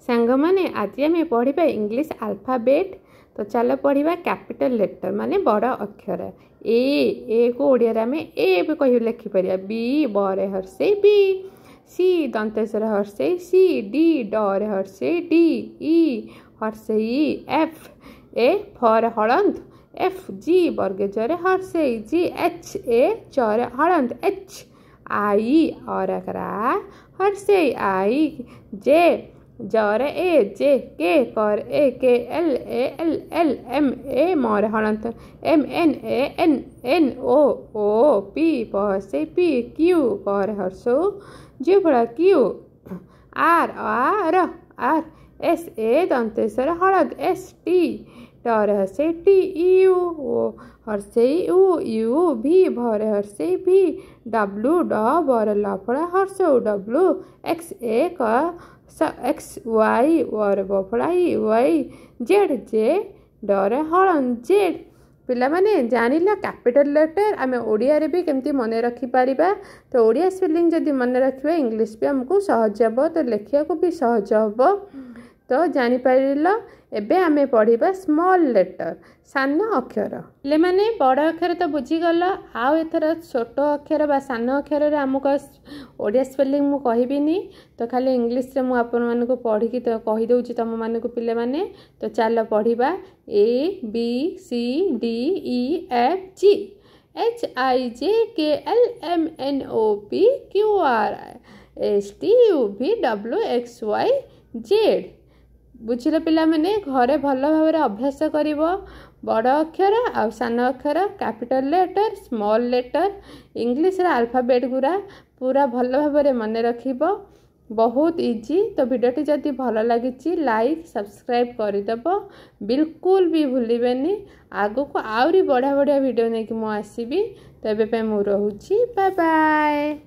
सांग माने आज आम पढ़ा इंग्लिश अल्फाबेट। तो चलो पढ़ा कैपिटल लेटर माने बड़ अक्षर। ए को ओडिया आम ए भी कह लिखिपर। बी बरे हर्षे बी। सी दंतेश्वर हर्षे सी। डी डरे हर्षे डी। ई हर्षे ई। एफ ए फर हलंत एफ। जी वर्गे जरे हर्षे जी। एच ए चरे हलंत एच। आई और हर्षे आई। जे जरे ए जे। के कर ए के एल ए एल एल। एम ए मोर हलंत एम एन ए एन। एन ओ पी पहसे पी। क्यू कर हर्षो जी फड़ा क्यू। आर आर आर। एस ए दंतेश्वर हलद एस। टी डरे हर्षे टी। यू हर्षे यू। यू भी भरे हर्षे भी। डब्लू ड बर लफड़ा हर्षो डब्लू। एक्स ए का एक्स वाई वर बफड़ाई वाई। जेड जे डरे हलन जेड। पिला माने जानिल कैपिटल लेटर आम ओडिया रे भी केमती मन रखी पारिबा। तो ओडिया स्पेलिंग जदि मन रखिबा इंग्लिश भी हमको सहज हम। तो लिखिया को भी सहज हम। तो जानी पारिल एबे आमे पढ़िबा स्मॉल लेटर सान अक्षर। ले माने बड़ अक्षर तो बुझीगल। आउ एथर छोट अक्षर बा सान अक्षर रे हमको ओडिया स्पेलिंग मु कहबिनी। तो खाली इंग्लिश रे मु आपन माने को पढ़ी की तो कहि दउची तम माने को पिले माने। तो चलो पढ़िबा A B C D E F G H I J K L M N O P Q R S T U V W X Y Z. बुझिले पिला माने घरे भल भाव अभ्यास करिवो। बड़ अक्षर आ सान अक्षर capital letter small letter English रे अल्फाबेट गुरा पूरा भल भाव मन रखिबो। बहुत इजी। तो वीडियोटी जदि भल लगी लाइक सब्सक्राइब करदेव। बिल्कुल भी भूलिबेनी। आगो को आउरी बढ़िया बढ़िया वीडियो नहीं कि मु आसीबी। तो एबे पे मु रहूची बाय बाय।